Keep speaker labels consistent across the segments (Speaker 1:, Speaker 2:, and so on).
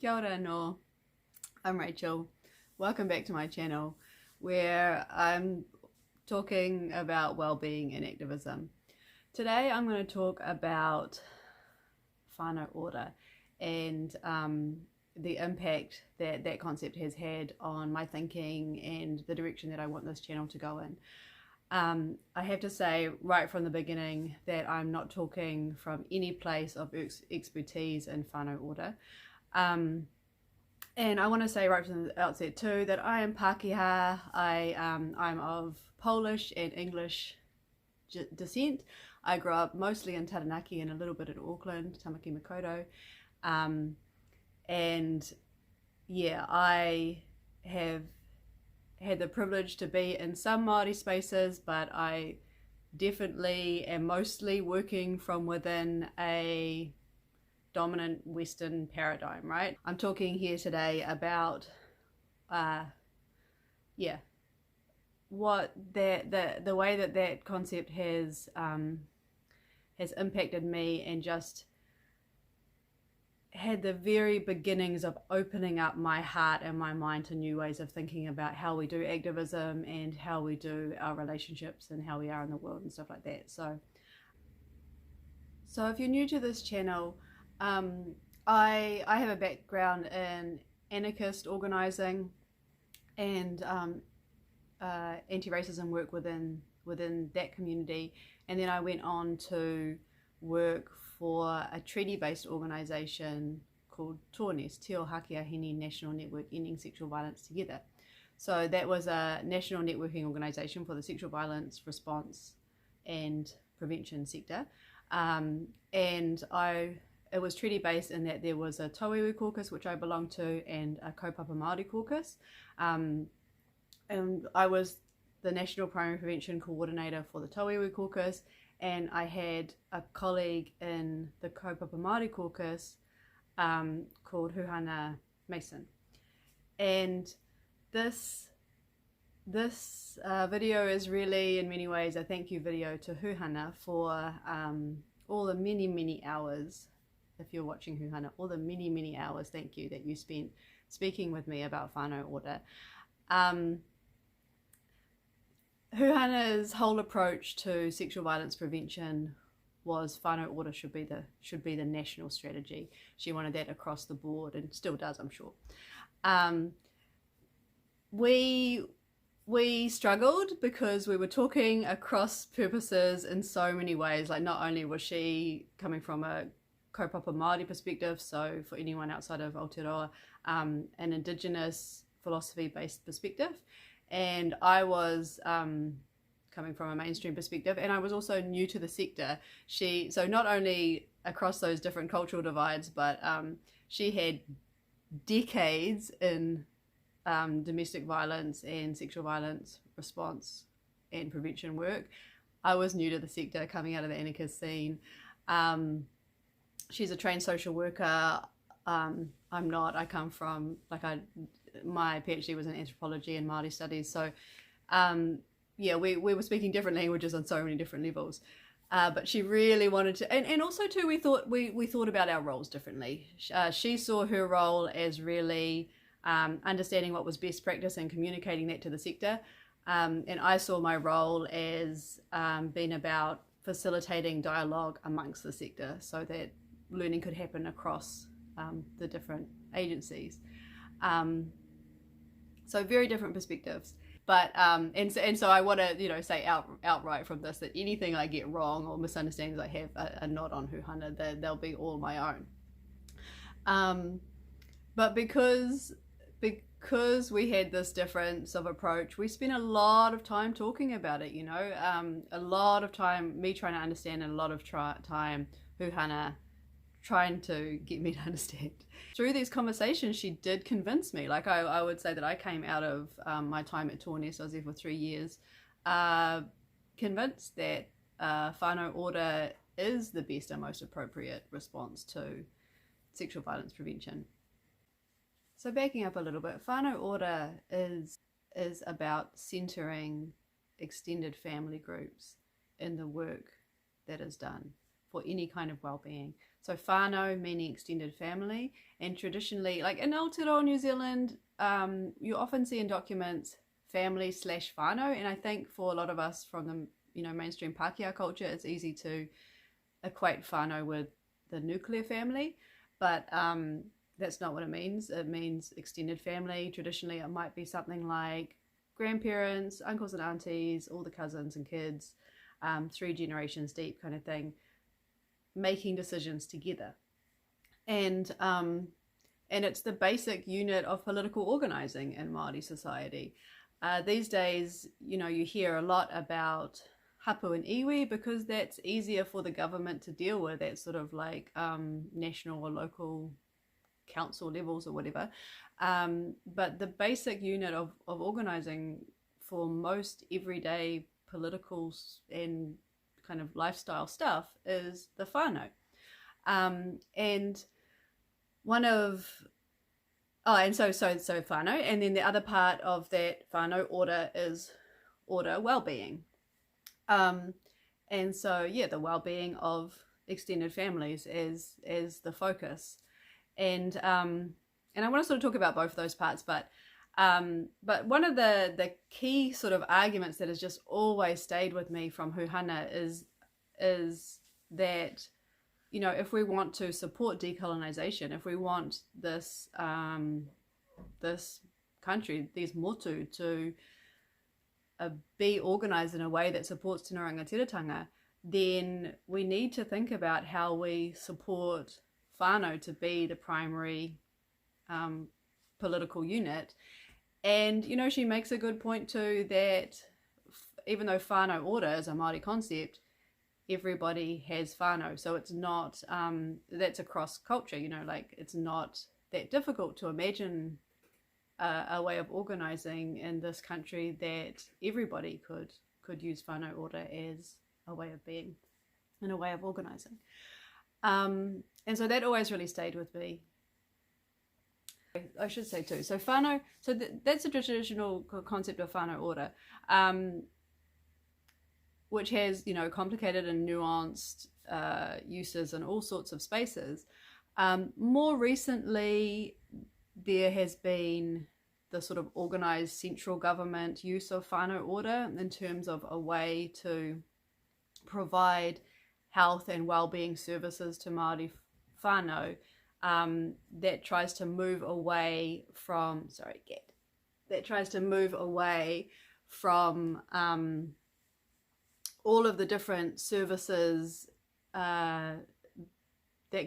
Speaker 1: Kia ora no, I'm Rachel. Welcome back to my channel where I'm talking about well-being and activism. Today I'm going to talk about Whānau Ora and the impact that that concept has had on my thinking and the direction that I want this channel to go in. I have to say right from the beginning that I'm not talking from any place of expertise in Whānau Ora. And I want to say right from the outset too that I am Pākehā. I'm of Polish and English descent. I grew up mostly in Taranaki and a little bit in Auckland, Tamaki Makaurau. And yeah, I have had the privilege to be in some Māori spaces, but I definitely am mostly working from within a dominant Western paradigm, right? I'm talking here today about what the way that concept has impacted me and just had the very beginnings of opening up my heart and my mind to new ways of thinking about how we do activism and how we do our relationships and how we are in the world and stuff like that. So if you're new to this channel, I have a background in anarchist organising and anti-racism work within that community, and then I went on to work for a treaty-based organisation called TOAH-NNEST, Hine National Network Ending Sexual Violence Together. So that was a national networking organisation for the sexual violence response and prevention sector, and it was treaty-based in that there was a Tauiwi caucus, which I belonged to, and a kaupapa Māori caucus. And I was the National Primary Prevention Coordinator for the Tauiwi caucus, and I had a colleague in the kaupapa Māori caucus called Huhana Mason. And this video is really, in many ways, a thank you video to Huhana for all the many hours. If you're watching Huhana, all the many hours, thank you, that you spent speaking with me about Whānau Ora. Huhana's whole approach to sexual violence prevention was Whānau Ora should be the national strategy. She wanted that across the board, and still does, I'm sure. We struggled because we were talking across purposes in so many ways. Like, not only was she coming from a kaupapa Māori perspective, so for anyone outside of Aotearoa, an Indigenous philosophy-based perspective, and I was coming from a mainstream perspective, and I was also new to the sector. So not only across those different cultural divides, but she had decades in domestic violence and sexual violence response and prevention work. I was new to the sector, coming out of the anarchist scene. She's a trained social worker. I'm not. I come from, my PhD was in anthropology and Māori studies. So yeah, we were speaking different languages on so many different levels. But she really wanted to, and also too, we thought about our roles differently. She saw her role as really understanding what was best practice and communicating that to the sector. And I saw my role as being about facilitating dialogue amongst the sector so that learning could happen across the different agencies. So very different perspectives. But and so I want to say outright from this that anything I get wrong or misunderstandings I have are not on Huhana. They'll be all my own. But because we had this difference of approach, we spent a lot of time talking about it. A lot of time me trying to understand, and a lot of time Huhana trying to get me to understand. Through these conversations, she did convince me. Like, I would say that I came out of my time at TOAH-NNEST, I was there for 3 years, convinced that Whānau Ora is the best and most appropriate response to sexual violence prevention. So backing up a little bit, Whānau Ora is about centering extended family groups in the work that is done for any kind of well-being. So whānau meaning extended family, and traditionally, like in Aotearoa New Zealand, you often see in documents family / whānau, and I think for a lot of us from the mainstream Pākehā culture, it's easy to equate whānau with the nuclear family, but that's not what it means. It means extended family. Traditionally, it might be something like grandparents, uncles and aunties, all the cousins and kids, 3 generations deep kind of thing, making decisions together. And it's the basic unit of political organizing in Māori society. These days, you hear a lot about hapu and iwi because that's easier for the government to deal with at sort of like national or local council levels or whatever. But the basic unit of organizing for most everyday political and kind of lifestyle stuff is the whānau. And one of so whānau, and then the other part of that Whānau Ora is Ora well-being. And so the well-being of extended families is the focus. And I want to sort of talk about both of those parts, but one of the key sort of arguments that has just always stayed with me from Huhana is that if we want to support decolonization, if we want this country, these motu, to be organized in a way that supports Te Rangatiratanga, then we need to think about how we support whānau to be the primary political unit. And she makes a good point too, that even though Whānau Ora is a Māori concept, everybody has whānau, so it's not that's across culture. Like it's not that difficult to imagine a way of organizing in this country that everybody could use Whānau Ora as a way of being and a way of organizing. And so that always really stayed with me. I should say too, so whānau, so that's a traditional concept of Whānau Ora, which has complicated and nuanced uses in all sorts of spaces. More recently, there has been the sort of organized central government use of Whānau Ora in terms of a way to provide health and well-being services to Māori whānau, that tries to move away from all of the different services that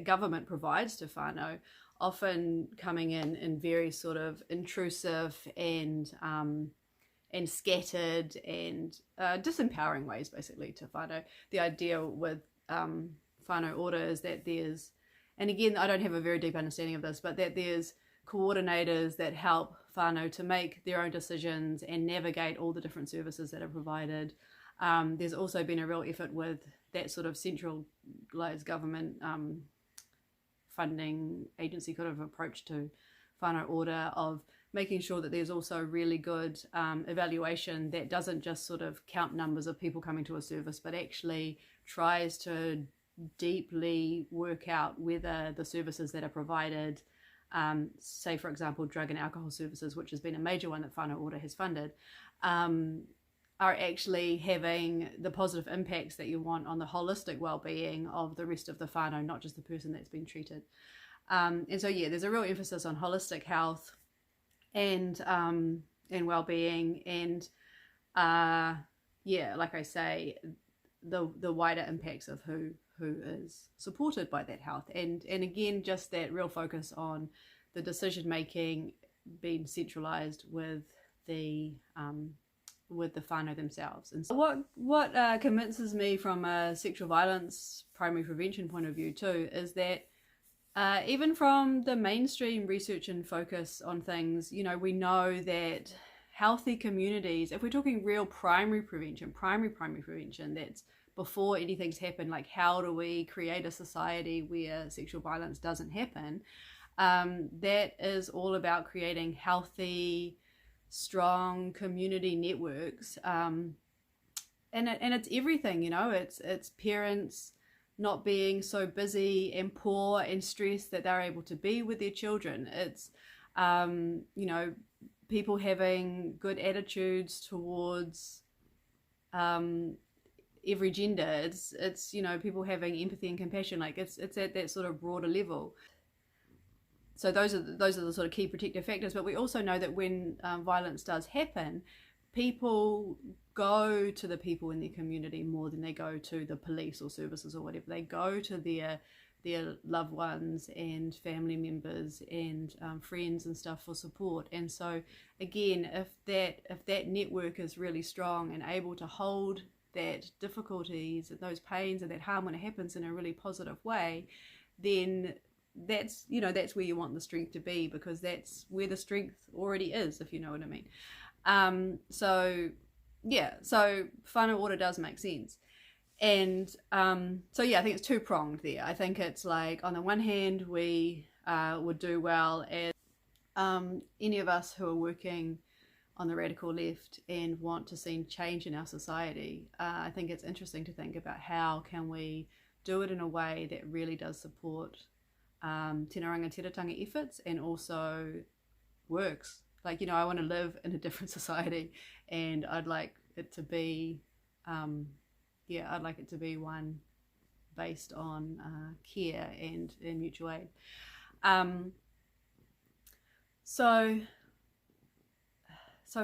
Speaker 1: government provides to whānau, often coming in very sort of intrusive and scattered and disempowering ways, basically, to whānau. The idea with Whānau Ora is that there's, and again, I don't have a very deep understanding of this, but that there's coordinators that help whānau to make their own decisions and navigate all the different services that are provided. There's also been a real effort with that sort of centralized government funding agency kind of approach to Whānau Ora, of making sure that there's also really good evaluation that doesn't just sort of count numbers of people coming to a service, but actually tries to deeply work out whether the services that are provided, say for example drug and alcohol services, which has been a major one that Whānau Ora has funded, are actually having the positive impacts that you want on the holistic well-being of the rest of the whānau, not just the person that's been treated. And so there's a real emphasis on holistic health and well-being, and like I say, the wider impacts of who is supported by that health, and again, just that real focus on the decision making being centralized with the whānau themselves. And so what convinces me from a sexual violence primary prevention point of view too is that even from the mainstream research and focus on things, we know that healthy communities, if we're talking real primary prevention, that's before anything's happened, like how do we create a society where sexual violence doesn't happen, that is all about creating healthy, strong community networks, and it's everything, it's parents not being so busy and poor and stressed that they're able to be with their children. It's, you know, people having good attitudes towards every gender. It's you know, people having empathy and compassion. Like it's at that sort of broader level. So those are the sort of key protective factors. But we also know that when violence does happen, people go to the people in their community more than they go to the police or services or whatever. They go to their loved ones and family members and friends and stuff for support. And so again, if that network is really strong and able to hold that difficulties and those pains and that harm when it happens in a really positive way, then that's, you know, that's where you want the strength to be, because that's where the strength already is, if you know what I mean. So yeah, so Whānau Ora does make sense. And so yeah, I think it's two-pronged there. I think it's like, on the one hand, we would do well as any of us who are working on the radical left and want to see change in our society. I think it's interesting to think about how can we do it in a way that really does support tēnā rangatiratanga efforts and also works. Like, you know, I want to live in a different society, and I'd like it to be I'd like it to be one based on care and mutual aid. So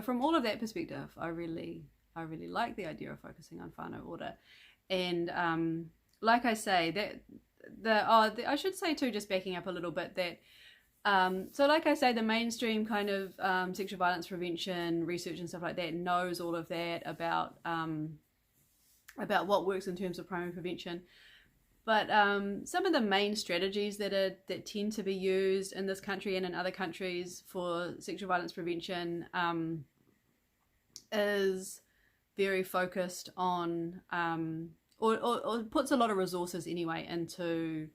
Speaker 1: from all of that perspective, I really like the idea of focusing on Whānau Ora. And like I say, I should say too, just backing up a little bit, that so like I say, the mainstream kind of sexual violence prevention research and stuff like that knows all of that about what works in terms of primary prevention. But some of the main strategies that tend to be used in this country and in other countries for sexual violence prevention is very focused on, or puts a lot of resources anyway into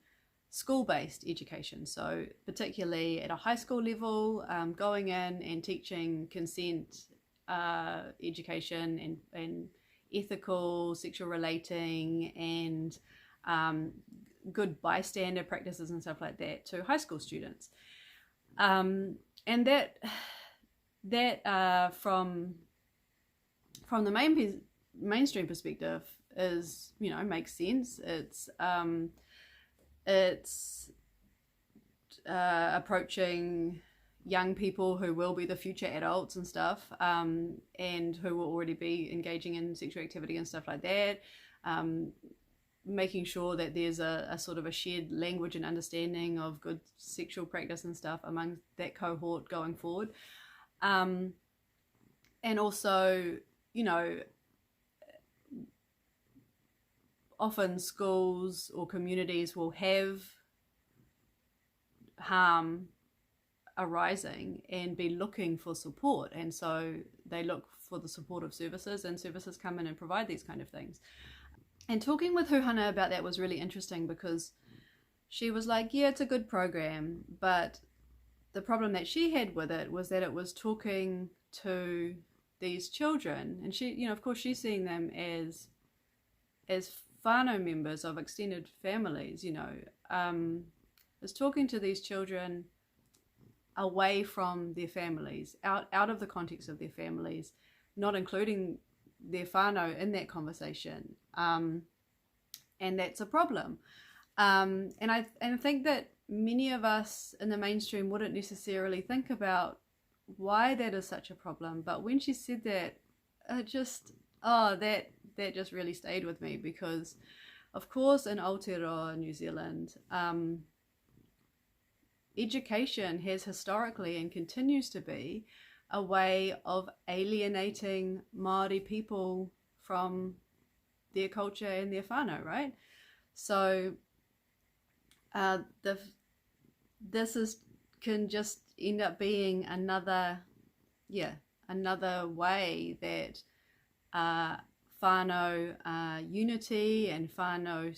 Speaker 1: school-based education. So particularly at a high school level, going in and teaching consent education and ethical sexual relating and good bystander practices and stuff like that to high school students. And that from the mainstream perspective is, you know, makes sense. It's approaching young people who will be the future adults and stuff, and who will already be engaging in sexual activity and stuff like that, making sure that there's a sort of a shared language and understanding of good sexual practice and stuff among that cohort going forward. And also, you know, often schools or communities will have harm arising and be looking for support, and so they look for the support of services, and services come in and provide these kind of things. And talking with Huhana about that was really interesting, because she was like, yeah, it's a good program, but the problem that she had with it was that it was talking to these children, and she, you know, of course she's seeing them as whānau members of extended families, you know, is talking to these children away from their families, out of the context of their families, not including their whānau in that conversation, and that's a problem. And I think that many of us in the mainstream wouldn't necessarily think about why that is such a problem, but when she said that, it just, that just really stayed with me, because of course in Aotearoa, New Zealand, education has historically and continues to be a way of alienating Māori people from their culture and their whānau, right? So this can just end up being another way that whānau unity and whānau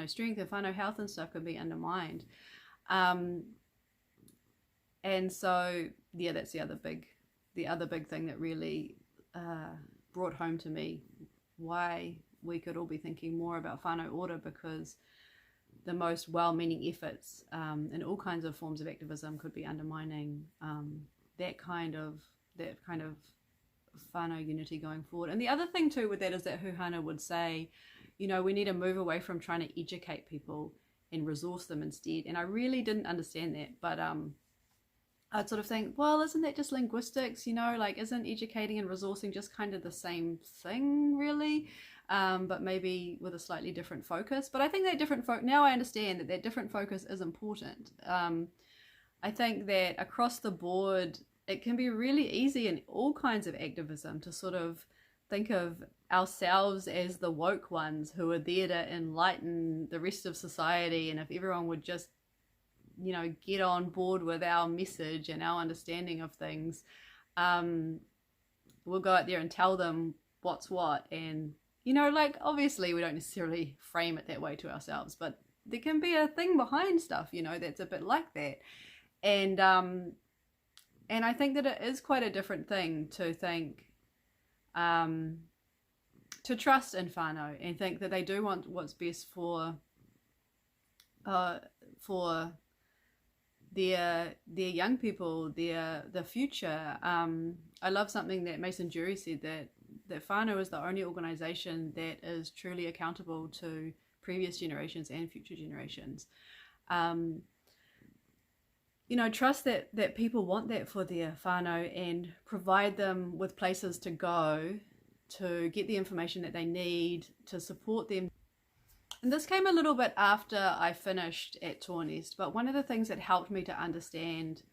Speaker 1: strength and whānau health and stuff can be undermined. And so yeah, that's the other big thing that really brought home to me why we could all be thinking more about Whānau Ora, because the most well-meaning efforts in all kinds of forms of activism could be undermining that kind of whānau unity going forward. And the other thing too with that is that Huhana would say, you know, we need to move away from trying to educate people and resource them instead. And I really didn't understand that, but I'd sort of think, well, isn't that just linguistics, you know, like isn't educating and resourcing just kind of the same thing really, but maybe with a slightly different focus. But I think that now I understand that different focus is important. I think that across the board it can be really easy in all kinds of activism to sort of think of ourselves as the woke ones who are there to enlighten the rest of society, and if everyone would just, you know, get on board with our message and our understanding of things, we'll go out there and tell them what's what. And, you know, like obviously we don't necessarily frame it that way to ourselves, but there can be a thing behind stuff, you know, that's a bit like that. And I think that it is quite a different thing to think, to trust in whānau and think that they do want what's best for their young people, the future. I love something that Mason Jury said, that whānau is the only organisation that is truly accountable to previous generations and future generations. You know, trust that people want that for their whānau and provide them with places to go to get the information that they need to support them. And this came a little bit after I finished at TOAH-NNEST, but one of the things that helped me to understand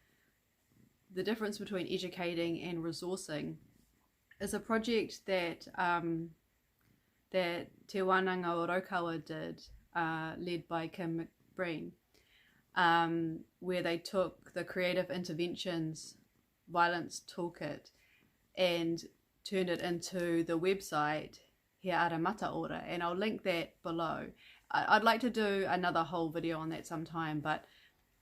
Speaker 1: the difference between educating and resourcing is a project that that Te Wānanga o Raukawa did, led by Kim McBreen, where they took the Creative Interventions Violence Toolkit and turned it into the website Whānau Ora, and I'll link that below. I'd like to do another whole video on that sometime, but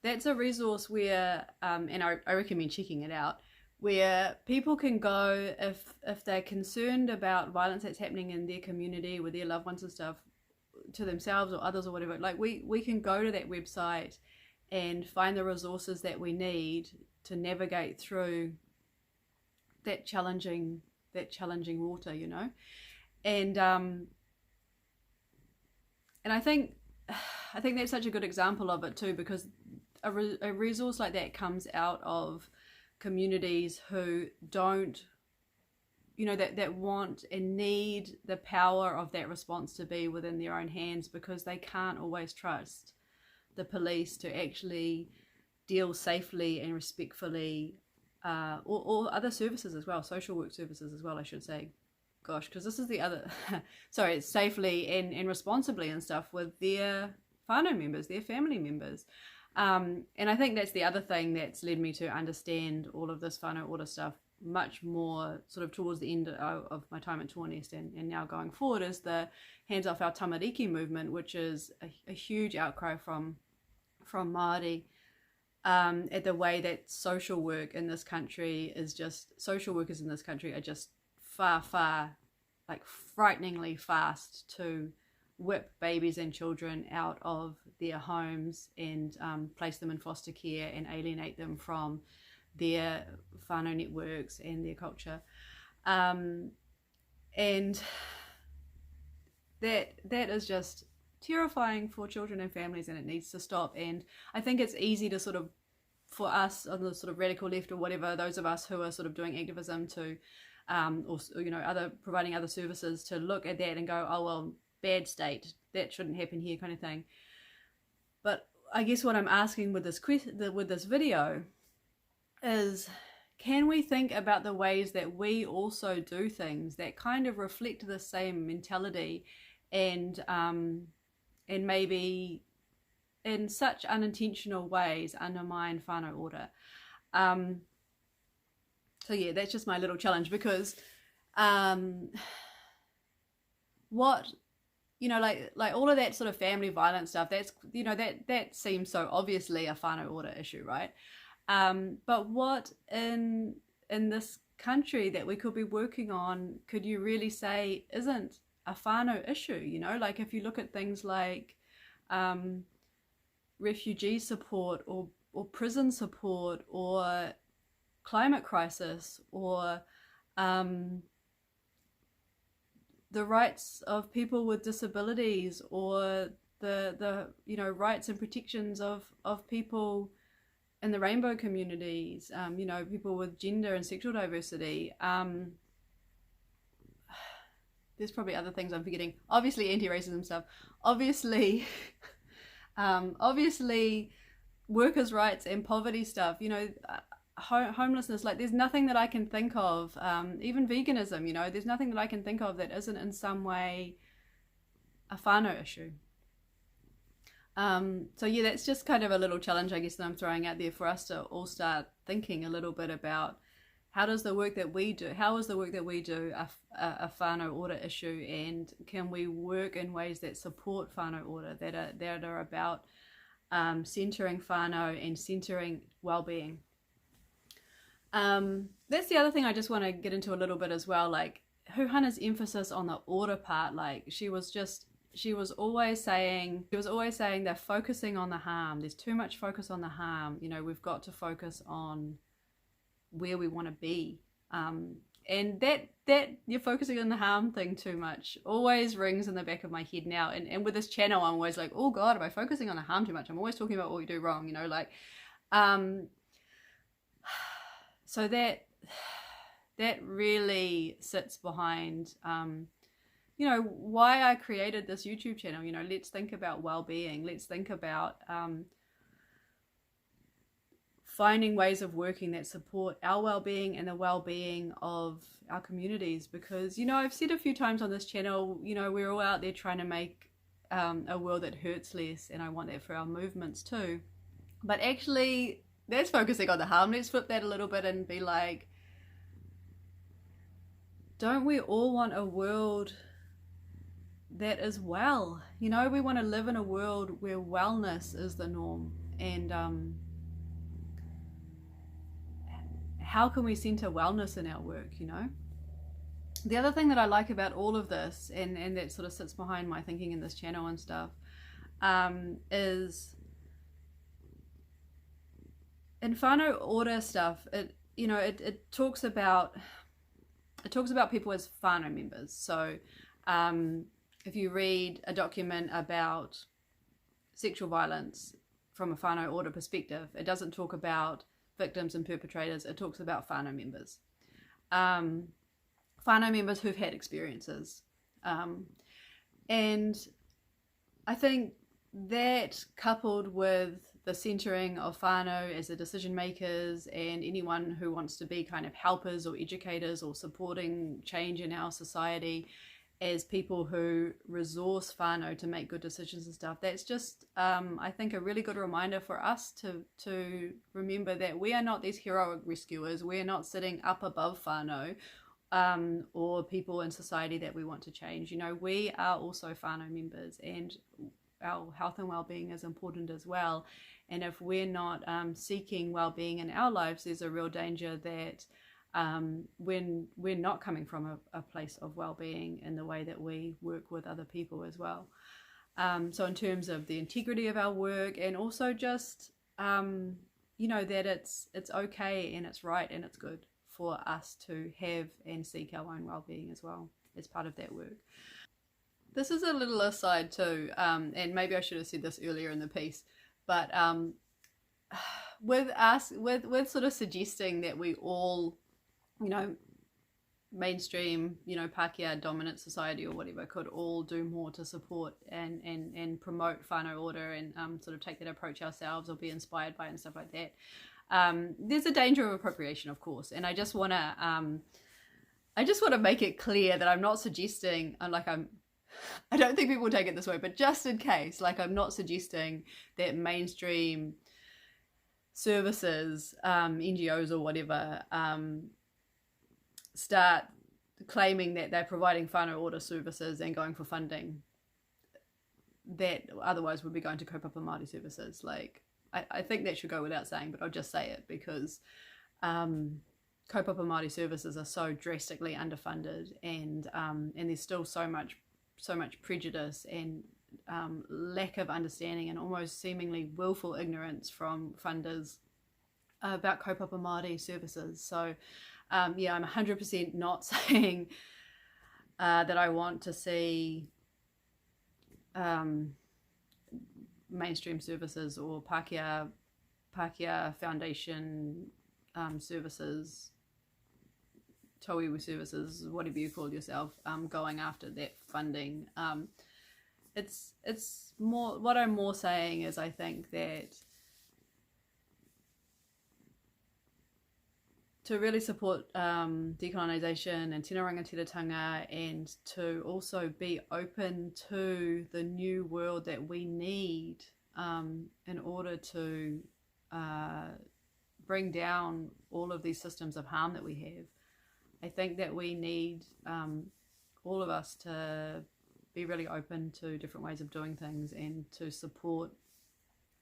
Speaker 1: that's a resource where, and I recommend checking it out, where people can go if they're concerned about violence that's happening in their community with their loved ones and stuff, to themselves or others or whatever. Like we can go to that website and find the resources that we need to navigate through that challenging water, you know. And I think that's such a good example of it too, because a resource like that comes out of communities who don't, you know, that want and need the power of that response to be within their own hands, because they can't always trust the police to actually deal safely and respectfully, or other services as well, social work services as well, I should say. Gosh, because this is the other, sorry, safely and responsibly and stuff with their whānau members, their family members. And I think that's the other thing that's led me to understand all of this Whānau Ora stuff much more sort of towards the end of my time at TOAH-NNEST and now going forward, is the Hands Off Our Tamariki movement, which is a huge outcry from Māori at the way that social workers in this country are just far, like frighteningly fast to whip babies and children out of their homes and place them in foster care and alienate them from their whānau networks and their culture. And that is just terrifying for children and families, and it needs to stop. And I think it's easy to sort of, for us on the sort of radical left or whatever, those of us who are sort of doing activism to or, you know, providing other services, to look at that and go, oh well, bad state, that shouldn't happen here, kind of thing. But I guess what I'm asking with this video is, can we think about the ways that we also do things that kind of reflect the same mentality, and maybe in such unintentional ways undermine Whānau Ora? So yeah, that's just my little challenge, because what, you know, like all of that sort of family violence stuff, that's, you know, that seems so obviously a Whānau Ora issue, right? But what in this country that we could be working on could you really say isn't a whānau issue, you know, like if you look at things like refugee support or prison support or climate crisis or the rights of people with disabilities or the you know, rights and protections of people in the rainbow communities, you know, people with gender and sexual diversity. There's probably other things I'm forgetting. Obviously anti-racism stuff. Obviously, obviously workers' rights and poverty stuff, you know, homelessness. Like there's nothing that I can think of, even veganism, you know, there's nothing that I can think of that isn't in some way a whānau issue. So yeah, that's just kind of a little challenge, I guess, that I'm throwing out there for us to all start thinking a little bit about how is the work that we do a Whānau Ora issue, and can we work in ways that support Whānau Ora, that are about centering whānau and centering well-being. That's the other thing I just want to get into a little bit as well. Like Huhana's emphasis on the Ora part, like she was always saying they're focusing on the harm. There's too much focus on the harm. You know, we've got to focus on where we want to be. And that you're focusing on the harm thing too much always rings in the back of my head now. And with this channel, I'm always like, oh God, am I focusing on the harm too much? I'm always talking about what we do wrong, you know, like, so that really sits behind, you know, why I created this YouTube channel. You know, let's think about well-being. Let's think about finding ways of working that support our well-being and the well-being of our communities. Because, you know, I've said a few times on this channel, you know, we're all out there trying to make a world that hurts less, and I want that for our movements too. But actually, that's focusing on the harm. Let's flip that a little bit and be like, don't we all want a world that is well? You know, we want to live in a world where wellness is the norm. And how can we center wellness in our work, you know? The other thing that I like about all of this, and that sort of sits behind my thinking in this channel and stuff, is in Whānau Ora stuff, it talks about people as whānau members. So if you read a document about sexual violence from a Whānau Ora perspective, it doesn't talk about victims and perpetrators, it talks about whānau members. Whānau members who've had experiences. And I think that, coupled with the centering of whānau as the decision makers and anyone who wants to be kind of helpers or educators or supporting change in our society as people who resource whānau to make good decisions and stuff, that's just, I think, a really good reminder for us to remember that we are not these heroic rescuers. We're not sitting up above whānau or people in society that we want to change. You know, we are also whānau members, and our health and well-being is important as well. And if we're not seeking well-being in our lives, there's a real danger that when we're not coming from a place of well-being in the way that we work with other people as well. So in terms of the integrity of our work, and also just you know, that it's okay and it's right and it's good for us to have and seek our own well-being as well as part of that work. This is a little aside too, and maybe I should have said this earlier in the piece, but with sort of suggesting that we all, you know, mainstream, you know, Pākehā dominant society or whatever, could all do more to support and promote Whānau Ora and sort of take that approach ourselves or be inspired by it and stuff like that. There's a danger of appropriation, of course, and I just want to make it clear that I'm not suggesting, I don't think people will take it this way, but just in case, like, I'm not suggesting that mainstream services, NGOs or whatever, start claiming that they're providing Whānau Ora services and going for funding that otherwise would be going to kaupapa Māori services. Like, I think that should go without saying, but I'll just say it because kaupapa Māori services are so drastically underfunded, and there's still so much so much prejudice and lack of understanding and almost seemingly willful ignorance from funders about kaupapa Māori services. So yeah, I'm 100% not saying that I want to see mainstream services or Pākehā Foundation services, TOAH services, whatever you call yourself, going after that funding. It's more, what I'm more saying is, I think that to really support decolonisation and tino rangatiratanga, and to also be open to the new world that we need in order to bring down all of these systems of harm that we have. I think that we need all of us to be really open to different ways of doing things, and to support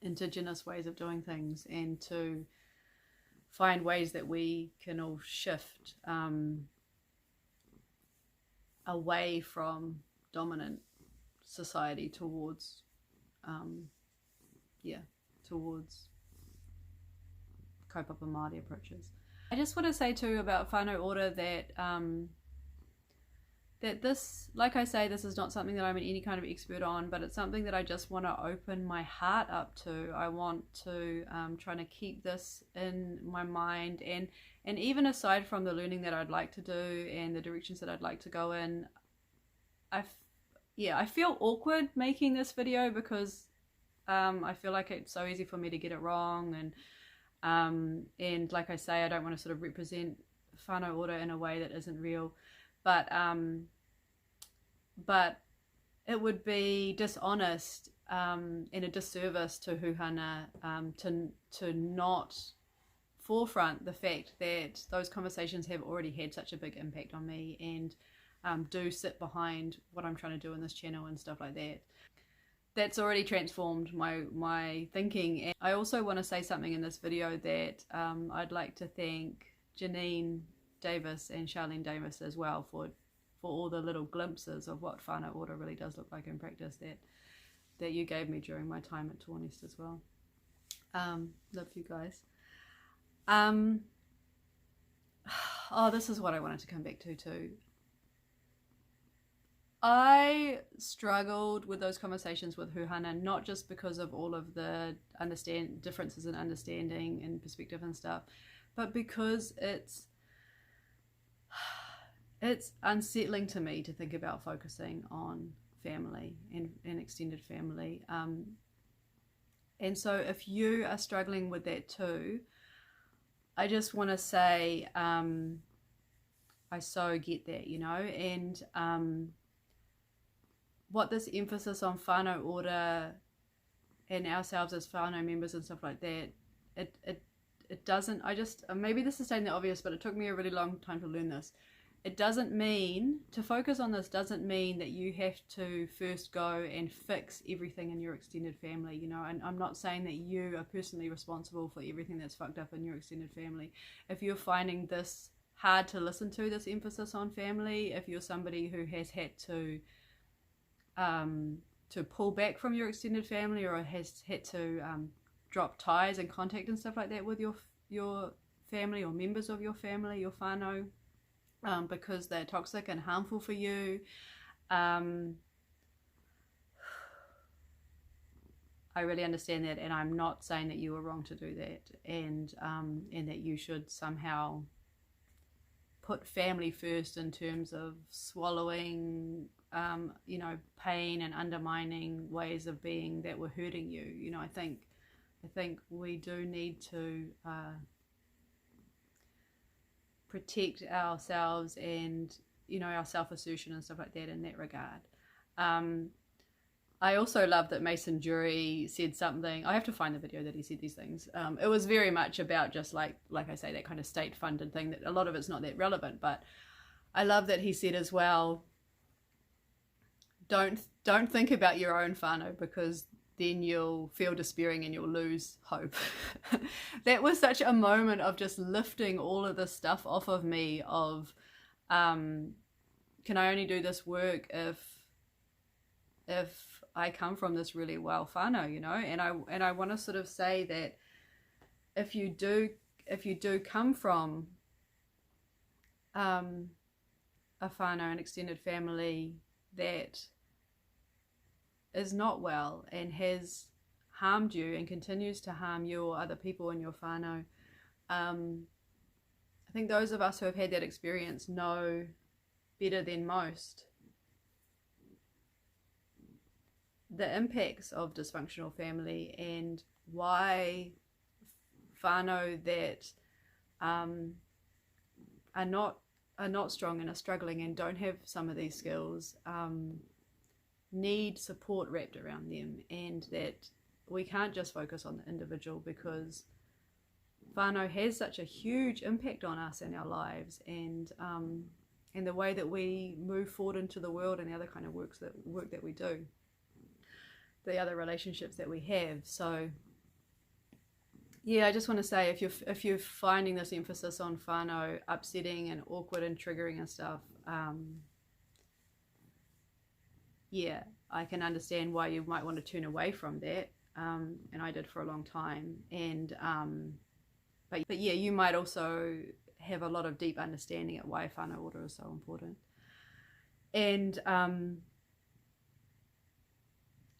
Speaker 1: Indigenous ways of doing things, and to find ways that we can all shift away from dominant society towards towards kaupapa Māori approaches. I just want to say too about Whānau Ora that that this, like I say, this is not something that I'm any kind of expert on, but it's something that I just want to open my heart up to. I want to try to keep this in my mind, and even aside from the learning that I'd like to do and the directions that I'd like to go in, I feel awkward making this video because I feel like it's so easy for me to get it wrong, and like I say, I don't want to sort of represent Whānau Ora in a way that isn't real. But it would be dishonest and a disservice to Huhana to not forefront the fact that those conversations have already had such a big impact on me, and do sit behind what I'm trying to do in this channel and stuff like that. That's already transformed my thinking. And I also want to say something in this video that I'd like to thank Janine Davis and Charlene Davis as well for all the little glimpses of what Whānau Ora really does look like in practice that you gave me during my time at TOAH-NNEST as well. Love you guys. Oh, this is what I wanted to come back to too. I struggled with those conversations with Huhana, not just because of all of the differences in understanding and perspective and stuff, but because it's unsettling to me to think about focusing on family and extended family. And so if you are struggling with that too, I just want to say I so get that, you know, and what this emphasis on Whānau Ora and ourselves as whānau members and stuff like that, it doesn't, maybe this is stating the obvious, but it took me a really long time to learn this. It doesn't mean, to focus on this doesn't mean that you have to first go and fix everything in your extended family, you know, and I'm not saying that you are personally responsible for everything that's fucked up in your extended family. If you're finding this hard to listen to, this emphasis on family, if you're somebody who has had to pull back from your extended family, or has had to drop ties and contact and stuff like that with your family or members of your family, your whānau, because they're toxic and harmful for you, I really understand that, and I'm not saying that you were wrong to do that, and that you should somehow put family first in terms of swallowing you know, pain and undermining ways of being that were hurting you. You know, I think we do need to protect ourselves and, you know, our self-assertion and stuff like that in that regard. I also love that Mason Jury said something. I have to find the video that he said these things. It was very much about just like I say, that kind of state-funded thing, that a lot of it's not that relevant, but I love that he said as well, don't think about your own whānau, because then you'll feel despairing and you'll lose hope. That was such a moment of just lifting all of this stuff off of me of, can I only do this work if if I come from this really well whānau, you know, and I want to sort of say that if you do come from a whānau, an extended family that is not well and has harmed you and continues to harm you or other people in your whānau, I think those of us who have had that experience know better than most the impacts of dysfunctional family and why whānau that are not strong and are struggling and don't have some of these skills need support wrapped around them, and that we can't just focus on the individual, because whānau has such a huge impact on us and our lives, and the way that we move forward into the world, and the other kind of work that we do, the other relationships that we have. So yeah, I just want to say, if you're finding this emphasis on whānau upsetting and awkward and triggering and stuff, yeah, I can understand why you might want to turn away from that, and I did for a long time. And but yeah, you might also have a lot of deep understanding at why Whānau Ora is so important. And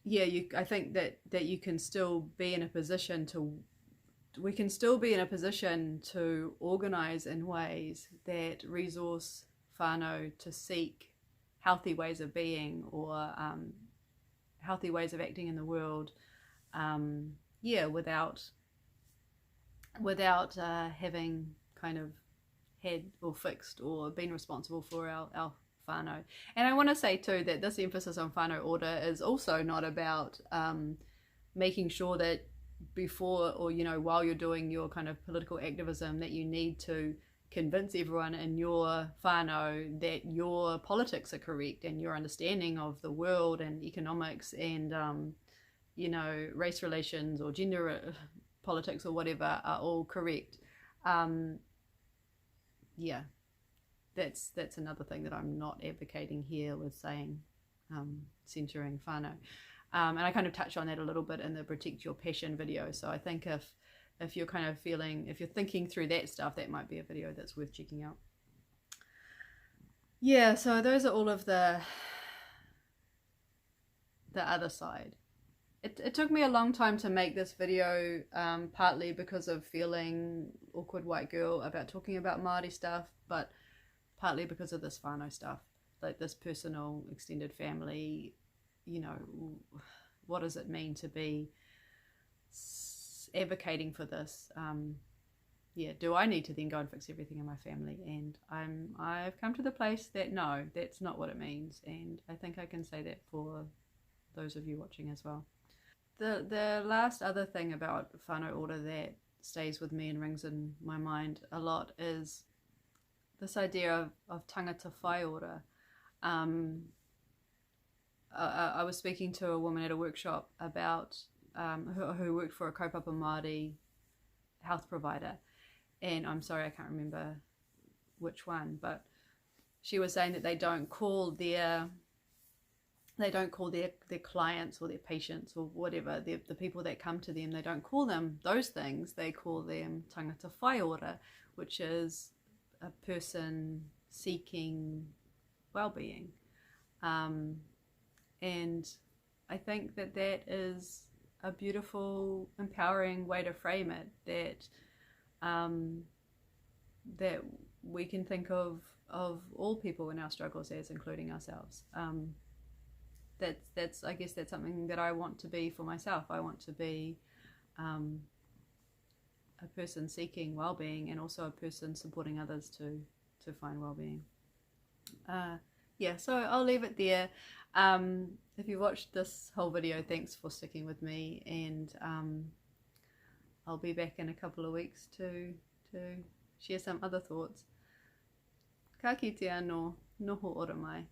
Speaker 1: yeah, I think that you can still be in a position to, we can still be in a position to organise in ways that resource whānau to seek healthy ways of being, or healthy ways of acting in the world, yeah, without having kind of had or fixed or been responsible for our whānau. And I want to say too that this emphasis on Whānau Ora is also not about making sure that before, or you know, while you're doing your kind of political activism, that you need to convince everyone in your whānau that your politics are correct and your understanding of the world and economics and you know, race relations or gender politics or whatever are all correct. Yeah, that's another thing that I'm not advocating here with saying centering whānau. And I kind of touched on that a little bit in the Protect Your Passion video. So I think if you're kind of feeling, if you're thinking through that stuff, that might be a video that's worth checking out. Yeah, so those are all of the other side. It took me a long time to make this video, partly because of feeling awkward white girl about talking about Māori stuff, but partly because of this whānau stuff, like this personal extended family, you know, what does it mean to be advocating for this? Yeah, do I need to then go and fix everything in my family? And I've come to the place that no, that's not what it means, and I think I can say that for those of you watching as well. The last other thing about Whānau Ora that stays with me and rings in my mind a lot is this idea of tangata whai ora. I was speaking to a woman at a workshop about who worked for a kaupapa Māori health provider, and I'm sorry I can't remember which one, but she was saying that they don't call their clients or their patients or whatever, the people that come to them, they don't call them those things. They call them tangata whai ora, which is a person seeking well-being. And I think that is a beautiful, empowering way to frame it, that we can think of all people in our struggles as including ourselves. That's I guess that's something that I want to be for myself. I want to be a person seeking well-being, and also a person supporting others to find well-being. Yeah, so I'll leave it there. If you watched this whole video, thanks for sticking with me, and I'll be back in a couple of weeks to share some other thoughts. Ka kite anō, noho ora mai.